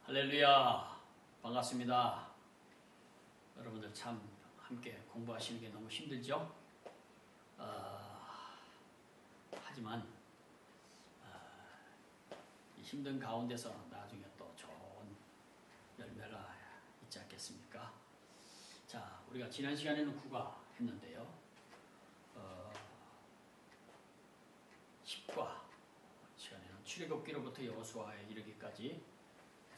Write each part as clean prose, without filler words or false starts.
할렐루야, 반갑습니다. 여러분들 참 함께 공부하시는 게 너무 힘들죠? 하지만 이 힘든 가운데서 나중에 또 좋은 열매가 있지 않겠습니까? 자, 우리가 지난 시간에는 구가 했는데요. 10과 시간에는 출애굽기로부터 여호수아에 이르기까지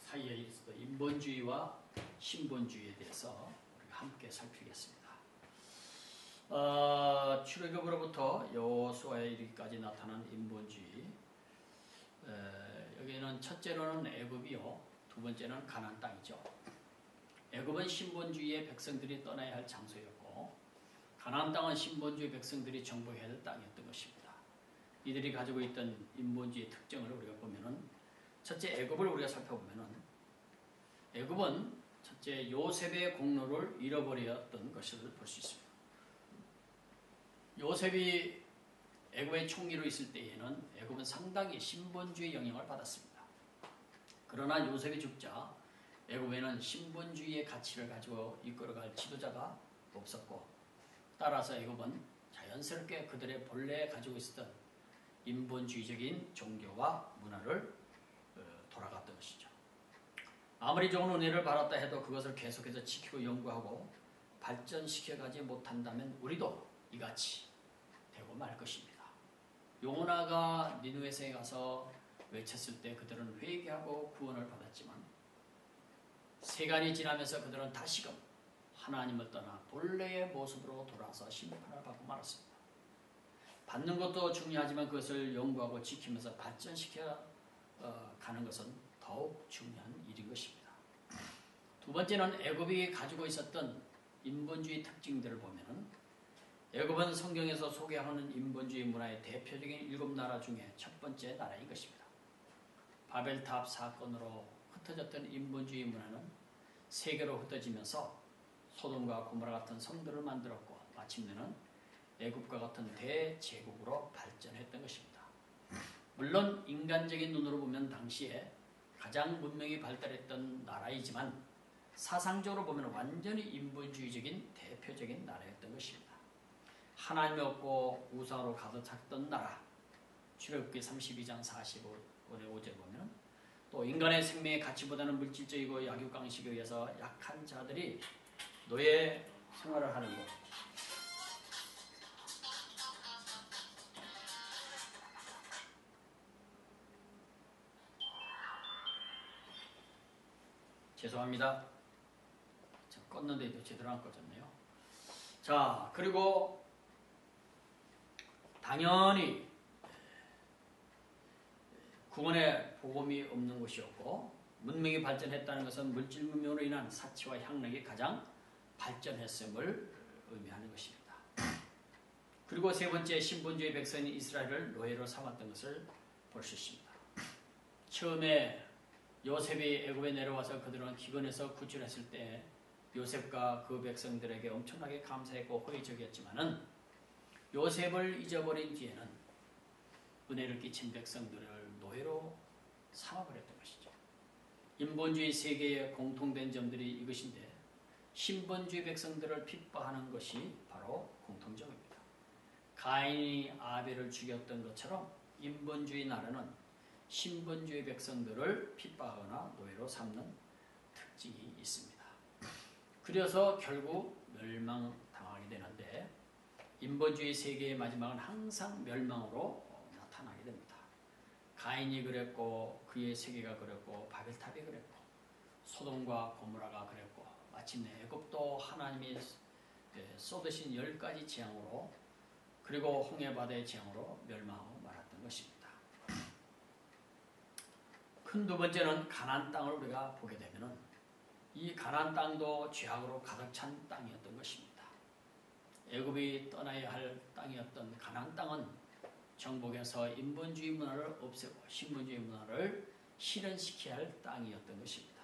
사이에 있었던 인본주의와 신본주의에 대해서 우리가 함께 살피겠습니다. 출애굽으로부터 여호수아에 이르기까지 나타난 인본주의. 여기는 첫째로는 애굽이요, 두 번째는 가나안 땅이죠. 애굽은 신본주의의 백성들이 떠나야 할 장소였고, 가나안 땅은 신본주의 백성들이 정복해야 할 땅이었던 것입니다. 이들이 가지고 있던 인본주의의 특징을 우리가 보면은, 첫째 애굽을 우리가 살펴보면은, 애굽은 첫째 요셉의 공로를 잃어버렸던 것을 볼 수 있습니다. 요셉이 애굽의 총리로 있을 때에는 애굽은 상당히 신본주의 영향을 받았습니다. 그러나 요셉이 죽자 애굽에는 신본주의의 가치를 가지고 이끌어갈 지도자가 없었고, 따라서 애굽은 자연스럽게 그들의 본래 가지고 있었던 인본주의적인 종교와 문화를 돌아갔던 것이죠. 아무리 좋은 은혜를 받았다 해도 그것을 계속해서 지키고 연구하고 발전시켜가지 못한다면 우리도 이같이 되고 말 것입니다. 요나가 니느웨성에 가서 외쳤을 때 그들은 회개하고 구원을 받았지만, 세간이 지나면서 그들은 다시금 하나님을 떠나 본래의 모습으로 돌아서 심판을 받고 말았습니다. 받는 것도 중요하지만 그것을 연구하고 지키면서 발전시켜 가는 것은 더욱 중요한 일인 것입니다. 두 번째는 애굽이 가지고 있었던 인본주의 특징들을 보면은, 애굽은 성경에서 소개하는 인본주의 문화의 대표적인 7나라 중에 첫 번째 나라인 것입니다. 바벨탑 사건으로 흩어졌던 인본주의 문화는 세계로 흩어지면서 소돔과 고모라 같은 성들을 만들었고, 마침내는 애굽과 같은 대제국으로 발전했던 것입니다. 물론 인간적인 눈으로 보면 당시에 가장 문명이 발달했던 나라이지만, 사상적으로 보면 완전히 인본주의적인 대표적인 나라였던 것입니다. 하나님이 없고 우상으로 가득 찼던 나라. 출애굽기 32장 45절의 5절 보면, 또 인간의 생명의 가치보다는 물질적이고 약육강식에 의해서 약한 자들이 노예 생활을 하는 것. 죄송합니다. 껐는데도 제대로 안 꺼졌네요. 자, 그리고 당연히 구원의 복음이 없는 것이었고, 문명이 발전했다는 것은 물질 문명으로 인한 사치와 향락이 가장 발전했음을 의미하는 것입니다. 그리고 세 번째, 신본주의 백성인 이스라엘을 노예로 삼았던 것을 볼 수 있습니다. 처음에 요셉이 애굽에 내려와서 그들은 기근에서 구출했을 때 요셉과 그 백성들에게 엄청나게 감사했고 호의적이었지만은, 요셉을 잊어버린 뒤에는 은혜를 끼친 백성들을 노예로 삼아버렸던 것이죠. 인본주의 세계의 공통된 점들이 이것인데, 신본주의 백성들을 핍박하는 것이 바로 공통점입니다. 가인이 아벨을 죽였던 것처럼 인본주의 나라는 신본주의 백성들을 핍박하거나 노예로 삼는 특징이 있습니다. 그래서 결국 멸망당하게 되는데, 인본주의 세계의 마지막은 항상 멸망으로 나타나게 됩니다. 가인이 그랬고, 그의 세계가 그랬고, 바벨탑이 그랬고, 소돔과 고모라가 그랬고, 마침내 애굽도 하나님이 쏟으신 10가지 재앙으로, 그리고 홍해바다의 재앙으로 멸망하고 말았던 것입니다. 큰 두 번째는 가나안 땅을 우리가 보게 되면은, 이 가나안 땅도 죄악으로 가득 찬 땅이었던 것입니다. 애굽이 떠나야 할 땅이었던 가나안 땅은 정복에서 인본주의 문화를 없애고 신본주의 문화를 실현시켜야 할 땅이었던 것입니다.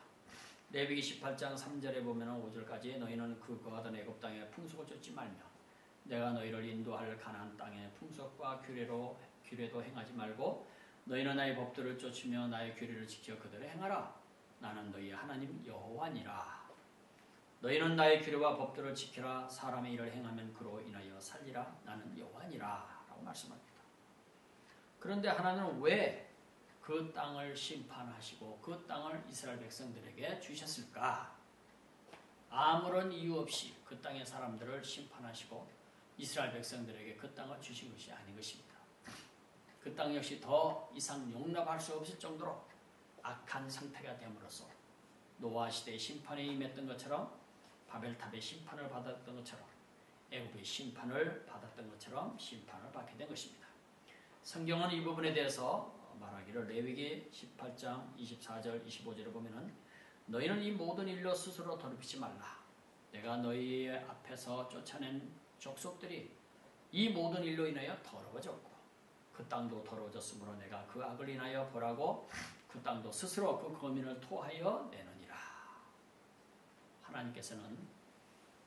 레위기 18장 3절에 보면 5절까지, 너희는 그 거하던 애굽 땅의 풍속을 쫓지 말며 내가 너희를 인도할 가나안 땅의 풍속과 규례도 행하지 말고, 너희는 나의 법도를 쫓으며 나의 규례를 지켜 그대로 행하라. 나는 너희 하나님 여호와니라. 너희는 나의 규례와 법도를 지키라. 사람의 일을 행하면 그로 인하여 살리라. 나는 여호와니라 라고 말씀합니다. 그런데 하나님은 왜 그 땅을 심판하시고 그 땅을 이스라엘 백성들에게 주셨을까? 아무런 이유 없이 그 땅의 사람들을 심판하시고 이스라엘 백성들에게 그 땅을 주신 것이 아닌 것입니다. 그 땅 역시 더 이상 용납할 수 없을 정도로 악한 상태가 됨으로써 노아 시대의 심판에 임했던 것처럼 바벨탑의 심판을 받았던 것처럼 애굽의 심판을 받았던 것처럼 심판을 받게 된 것입니다. 성경은 이 부분에 대해서 말하기를 레위기 18장 24절 25절을 보면은 너희는 이 모든 일로 스스로 더럽히지 말라. 내가 너희 앞에서 쫓아낸 족속들이 이 모든 일로 인하여 더러워졌고 그 땅도 더러워졌으므로 내가 그 악을 인하여 보라고 그 땅도 스스로 그 거민을 토하여 내느니라. 하나님께서는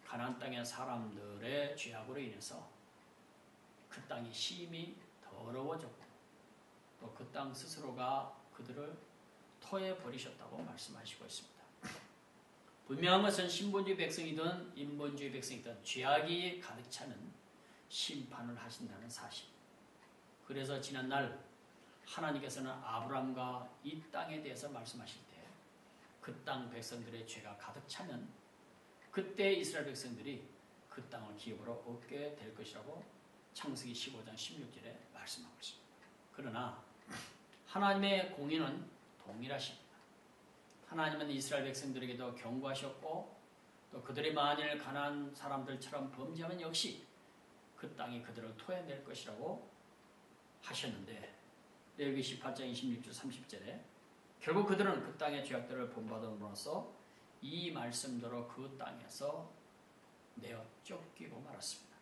가나안 땅의 사람들의 죄악으로 인해서 그 땅이 심히 더러워졌고 또 그 땅 스스로가 그들을 토해 버리셨다고 말씀하시고 있습니다. 분명한 것은 신본주의 백성이든 인본주의 백성이든 죄악이 가득 차는 심판을 하신다는 사실. 그래서 지난날 하나님께서는 아브람과 이 땅에 대해서 말씀하실 때 그 땅 백성들의 죄가 가득 차면 그때 이스라엘 백성들이 그 땅을 기업으로 얻게 될 것이라고 창세기 15장 16절에 말씀하고 있습니다. 그러나 하나님의 공의는 동일하십니다. 하나님은 이스라엘 백성들에게도 경고하셨고 또 그들이 만일 가나안 사람들처럼 범죄하면 역시 그 땅이 그들을 토해낼 것이라고 하셨는데 레위기 18장 26절 30절에 결국 그들은 그 땅의 죄악들을 본받음으로써 이 말씀대로 그 땅에서 내어 쫓기고 말았습니다.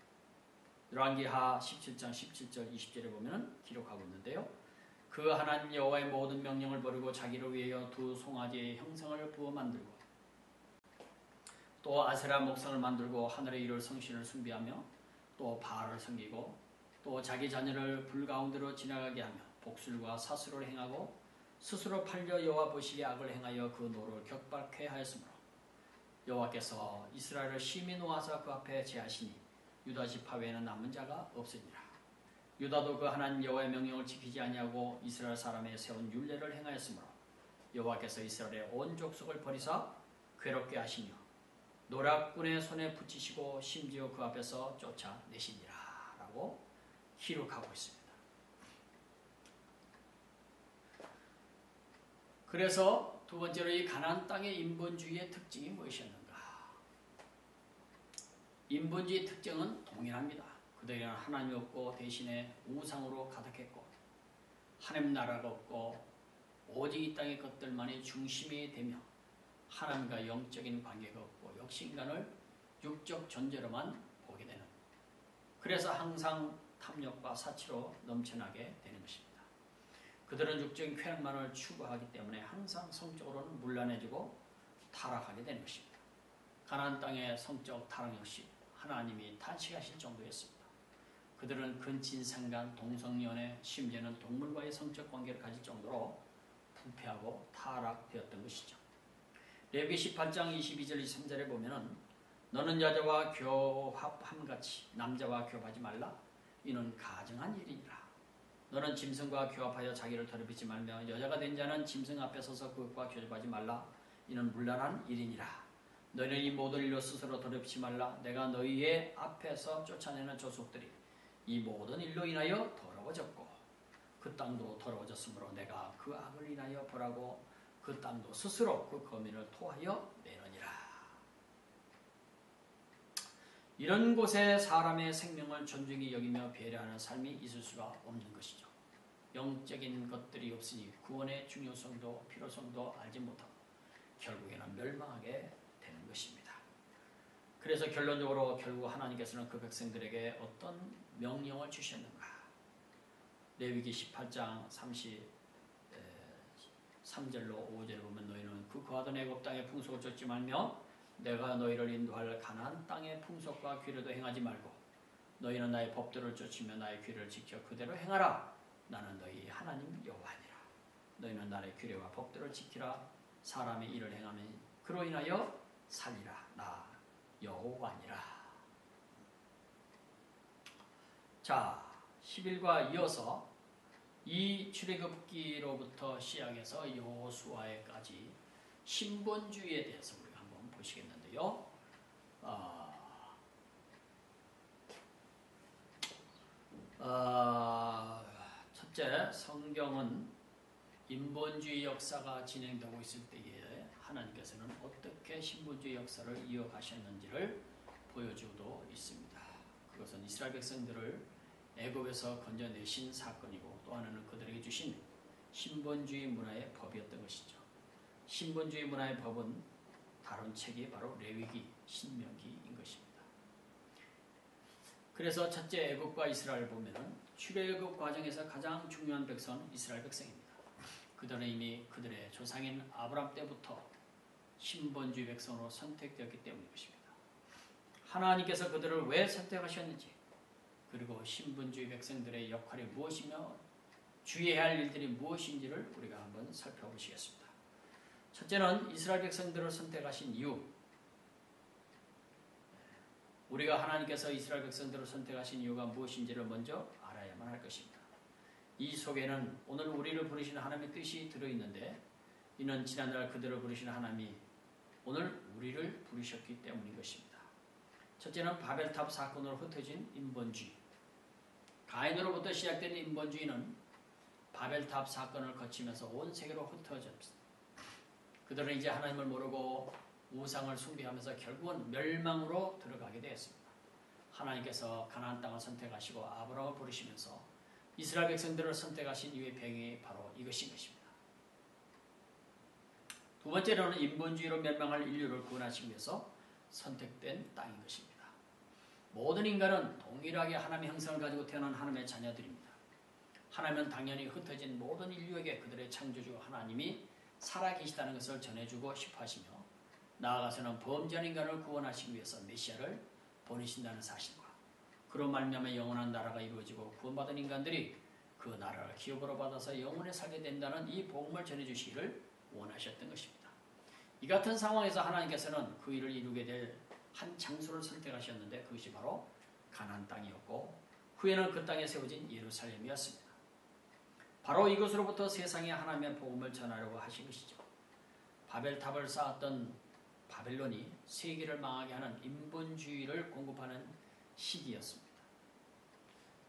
열왕기하 17장 17절 20절에 보면 기록하고 있는데요. 그 하나님 여호와의 모든 명령을 버리고 자기를 위하여 두 송아지의 형상을 부어 만들고 또 아세라 목상을 만들고 하늘의 이를 성신을 숭배하며 또 바알을 섬기고 또 자기 자녀를 불 가운데로 지나가게 하며 복술과 사수를 행하고 스스로 팔려 여호와 보시기에 악을 행하여 그 노를 격발케 하였으므로 여호와께서 이스라엘을 심히 노하사 그 앞에 제하시니 유다 지파 외에는 남은 자가 없으니라. 유다도 그 하나님 여호와의 명령을 지키지 아니하고 이스라엘 사람의 세운 율례를 행하였으므로 여호와께서 이스라엘의 온 족속을 버리사 괴롭게 하시며 노략군의 손에 붙이시고 심지어 그 앞에서 쫓아내시니라 라고 기록하고 있습니다. 그래서 두 번째로 이 가나안 땅의 인본주의의 특징이 무엇이었는가? 인본주의 특징은 동일합니다. 그들에게는 하나님이 없고 대신에 우상으로 가득했고 하나님 나라가 없고 오직 이 땅의 것들만이 중심이 되며 하나님과 영적인 관계가 없고 역시 인간을 육적 존재로만 보게 되는, 그래서 항상 탐욕과 사치로 넘쳐나게 되는 것입니다. 그들은 육적인 쾌락만을 추구하기 때문에 항상 성적으로는 문란해지고 타락하게 되는 것입니다. 가나안 땅의 성적 타락 역시 하나님이 탄식하실 정도였습니다. 그들은 근친상간, 동성연애, 심지어는 동물과의 성적 관계를 가질 정도로 부패하고 타락되었던 것이죠. 레위기 18장 22절 23절에 보면은 너는 여자와 교합함같이 남자와 교합하지 말라. 이는 가증한 일이니라. 너는 짐승과 교합하여 자기를 더럽히지 말며 여자가 된 자는 짐승 앞에 서서 그것과 교접하지 말라. 이는 문란한 일이니라. 너희는 이 모든 일로 스스로 더럽히지 말라. 내가 너희의 앞에서 쫓아내는 족속들이 이 모든 일로 인하여 더러워졌고 그 땅도 더러워졌으므로 내가 그 악을 인하여 보라고 그 땅도 스스로 그 거민을 토하여 내느니라. 이런 곳에 사람의 생명을 존중히 여기며 배려하는 삶이 있을 수가 없는 것이죠. 영적인 것들이 없으니 구원의 중요성도 필요성도 알지 못하고 결국에는 멸망하게 되는 것입니다. 그래서 결론적으로 결국 하나님께서는 그 백성들에게 어떤 명령을 주셨는가? 레위기 18장 33절로 5절을 보면 너희는 그 거하던 애굽 땅의 풍속을 쫓지 말며 내가 너희를 인도할 가나안 땅의 풍속과 규례도 행하지 말고 너희는 나의 법도를 쫓으며 나의 규례를 지켜 그대로 행하라. 나는 너희 하나님 여호와니라. 너희는 나의 규례와 법도를 지키라. 사람의 일을 행하면 그로 인하여 살리라. 나 여호와니라. 자, 10일과 이어서 이 출애굽기로부터 시작해서 여호수아에까지 신본주의에 대해서 우리가 한번 보시겠는데요. 첫째, 성경은 인본주의 역사가 진행되고 있을 때에 하나님께서는 어떻게 신본주의 역사를 이어가셨는지를 보여주고 있습니다. 그것은 이스라엘 백성들을 애굽에서 건져내신 사건이고, 또 하나는 그들에게 주신 신본주의 문화의 법이었던 것이죠. 신본주의 문화의 법은 다룬 책이 바로 레위기, 신명기인 것입니다. 그래서 첫째, 애굽과 이스라엘을 보면 출애굽 과정에서 가장 중요한 백성은 이스라엘 백성입니다. 그들은 이미 그들의 조상인 아브람 때부터 신본주의 백성으로 선택되었기 때문인 것입니다. 하나님께서 그들을 왜 선택하셨는지, 그리고 신본주의 백성들의 역할이 무엇이며 주의해야 할 일들이 무엇인지를 우리가 한번 살펴보시겠습니다. 첫째는 이스라엘 백성들을 선택하신 이유. 우리가 하나님께서 이스라엘 백성들을 선택하신 이유가 무엇인지를 먼저 알아야만 할 것입니다. 이 속에는 오늘 우리를 부르시는 하나님의 뜻이 들어있는데, 이는 지난날 그들을 부르시는 하나님이 오늘 우리를 부르셨기 때문인 것입니다. 첫째는 바벨탑 사건으로 흩어진 인본주의. 가인으로부터 시작된 인본주의는 바벨탑 사건을 거치면서 온 세계로 흩어졌습니다. 그들은 이제 하나님을 모르고 우상을 숭배하면서 결국은 멸망으로 들어가게 되었습니다. 하나님께서 가나안 땅을 선택하시고 아브라함을 부르시면서 이스라엘 백성들을 선택하신 이유의 배경이 바로 이것인 것입니다. 두 번째로는 인본주의로 멸망할 인류를 구원하시기 위해서 선택된 땅인 것입니다. 모든 인간은 동일하게 하나님의 형상을 가지고 태어난 하나님의 자녀들입니다. 하나님은 당연히 흩어진 모든 인류에게 그들의 창조주 하나님이 살아계시다는 것을 전해주고 싶어 하시며, 나아가서는 범죄한 인간을 구원하시기 위해서 메시아를 보내신다는 사실과, 그로 말미암아 영원한 나라가 이루어지고 구원받은 인간들이 그 나라를 기업으로 받아서 영원히 살게 된다는 이 복음을 전해주시기를 원하셨던 것입니다. 이 같은 상황에서 하나님께서는 그 일을 이루게 될 한 장소를 선택하셨는데, 그것이 바로 가나안 땅이었고, 후에는 그 땅에 세워진 예루살렘이었습니다. 바로 이것으로부터 세상에 하나님의 복음을 전하려고 하신 것이죠. 바벨탑을 쌓았던 바벨론이 세계를 망하게 하는 인본주의를 공급하는 시기였습니다.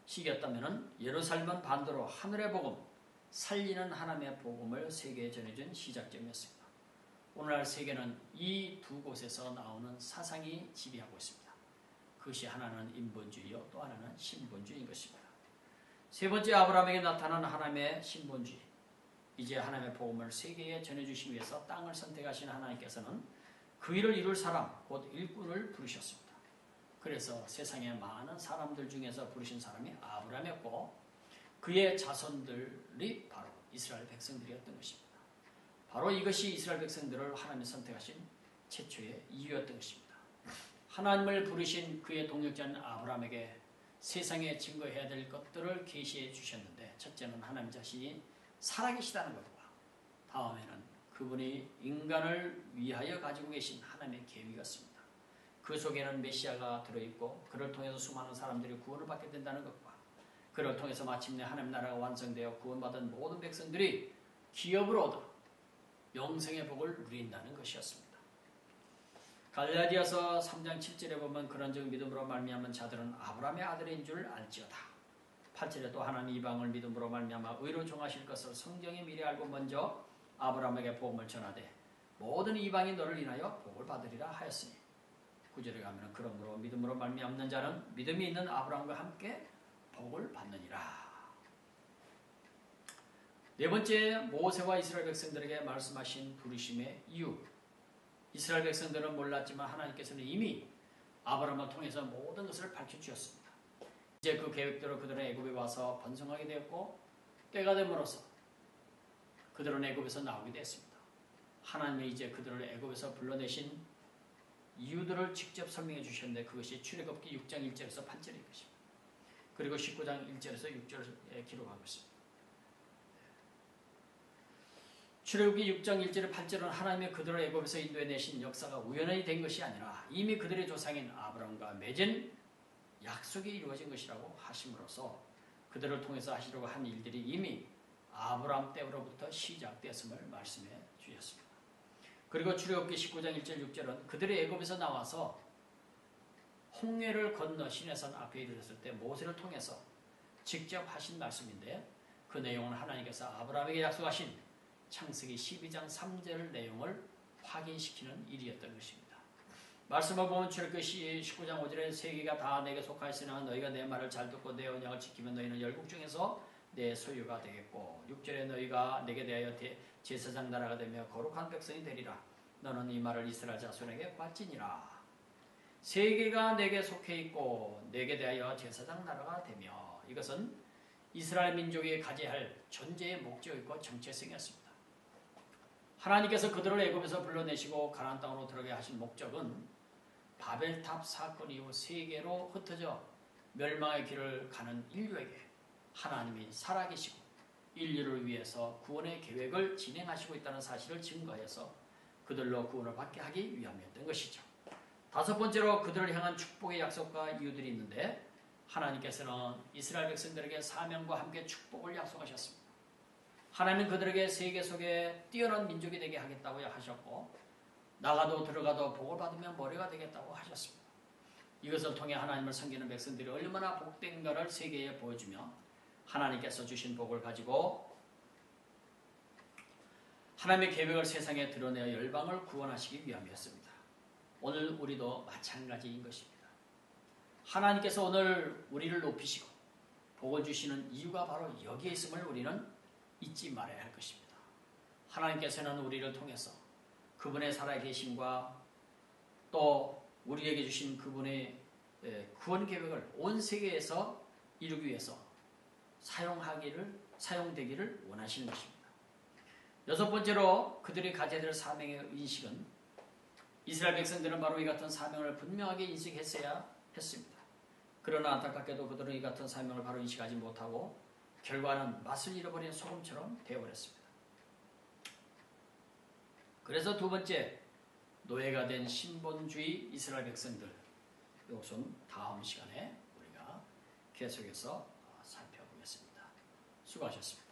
시기였다면 예루살렘은 반대로 하늘의 복음, 살리는 하나님의 복음을 세계에 전해준 시작점이었습니다. 오늘날 세계는 이 두 곳에서 나오는 사상이 지배하고 있습니다. 그것이 하나는 인본주의요, 또 하나는 신본주의인 것입니다. 세 번째, 아브라함에게 나타난 하나님의 신본주의. 이제 하나님의 복음을 세계에 전해주시기 위해서 땅을 선택하신 하나님께서는 그 일을 이룰 사람, 곧 일꾼을 부르셨습니다. 그래서 세상의 많은 사람들 중에서 부르신 사람이 아브라함이었고, 그의 자손들이 바로 이스라엘 백성들이었던 것입니다. 바로 이것이 이스라엘 백성들을 하나님이 선택하신 최초의 이유였던 것입니다. 하나님을 부르신 그의 동역자인 아브라함에게 세상에 증거해야 될 것들을 계시해 주셨는데, 첫째는 하나님 자신이 살아계시다는 것과, 다음에는 그분이 인간을 위하여 가지고 계신 하나님의 계획이었습니다. 그 속에는 메시아가 들어있고, 그를 통해서 수많은 사람들이 구원을 받게 된다는 것과, 그를 통해서 마침내 하나님 나라가 완성되어 구원받은 모든 백성들이 기업을 얻어 영생의 복을 누린다는 것이었습니다. 갈라디아서 3장 7절에 보면, 그런즉 믿음으로 말미암은 자들은 아브라함의 아들인 줄 알지어다. 8절에 또 하나님 이방을 믿음으로 말미암아 의로 정하실 것을 성경이 미리 알고 먼저 아브라함에게 복음을 전하되 모든 이방이 너를 인하여 복을 받으리라 하였으니, 9절에 가면 그러므로 믿음으로 말미암는 자는 믿음이 있는 아브라함과 함께 복을 받느니라. 네 번째, 모세와 이스라엘 백성들에게 말씀하신 부르심의 이유. 이스라엘 백성들은 몰랐지만 하나님께서는 이미 아브라함을 통해서 모든 것을 밝혀주셨습니다. 이제 그 계획대로 그들은 애굽에 와서 번성하게 되었고, 때가 됨으로써 그들은 애굽에서 나오게 되었습니다. 하나님이 이제 그들을 애굽에서 불러내신 이유들을 직접 설명해 주셨는데, 그것이 출애굽기 6장 1절에서 8절인 것입니다. 그리고 19장 1절에서 6절에 기록하고 있습니다. 출애굽기 6장 1절에 8절은 하나님의 그들을 애굽에서 인도해내신 역사가 우연히 된 것이 아니라 이미 그들의 조상인 아브라함과 맺은 약속이 이루어진 것이라고 하심으로써 그들을 통해서 하시려고 한 일들이 이미 아브라함 때로부터 시작되었음을 말씀해 주셨습니다. 그리고 출애굽기 19장 1절 6절은 그들이 애굽에서 나와서 홍해를 건너 시내산 앞에 이르렀을 때 모세를 통해서 직접 하신 말씀인데 그 내용은 하나님께서 아브라함에게 약속하신 창세기 12장 3절 내용을 확인시키는 일이었던 것입니다. 말씀을 보면 출애굽기 19장 5절에 세계가 다 내게 속하였으나 너희가 내 말을 잘 듣고 내 언약을 지키면 너희는 열국 중에서 내 소유가 되겠고 6절에 너희가 내게 대하여 제사장 나라가 되며 거룩한 백성이 되리라. 너는 이 말을 이스라엘 자손에게 바치니라. 세계가 내게 속해 있고 내게 대하여 제사장 나라가 되며 이것은 이스라엘 민족이 가져야 할 존재의 목적이고 정체성이었습니다. 하나님께서 그들을 애굽에서 불러내시고 가나안 땅으로 들어가게 하신 목적은 바벨탑 사건 이후 세계로 흩어져 멸망의 길을 가는 인류에게 하나님이 살아계시고 인류를 위해서 구원의 계획을 진행하시고 있다는 사실을 증거해서 그들로 구원을 받게 하기 위함이었던 것이죠. 다섯 번째로 그들을 향한 축복의 약속과 이유들이 있는데 하나님께서는 이스라엘 백성들에게 사명과 함께 축복을 약속하셨습니다. 하나님은 그들에게 세계 속에 뛰어난 민족이 되게 하겠다고 하셨고 나가도 들어가도 복을 받으면 머리가 되겠다고 하셨습니다. 이것을 통해 하나님을 섬기는 백성들이 얼마나 복된가를 세계에 보여주며 하나님께서 주신 복을 가지고 하나님의 계획을 세상에 드러내어 열방을 구원하시기 위함이었습니다. 오늘 우리도 마찬가지인 것입니다. 하나님께서 오늘 우리를 높이시고 복을 주시는 이유가 바로 여기에 있음을 우리는 잊지 말아야 할 것입니다. 하나님께서는 우리를 통해서 그분의 살아계심과 또 우리에게 주신 그분의 구원 계획을 온 세계에서 이루기 위해서 사용되기를 원하시는 것입니다. 여섯 번째로 그들이 가져야 될 사명의 인식은 이스라엘 백성들은 바로 이 같은 사명을 분명하게 인식했어야 했습니다. 그러나 안타깝게도 그들은 이 같은 사명을 바로 인식하지 못하고 결과는 맛을 잃어버린 소금처럼 되어버렸습니다. 그래서 두 번째, 노예가 된 신본주의 이스라엘 백성들, 이것은 다음 시간에 우리가 계속해서 살펴보겠습니다. 수고하셨습니다.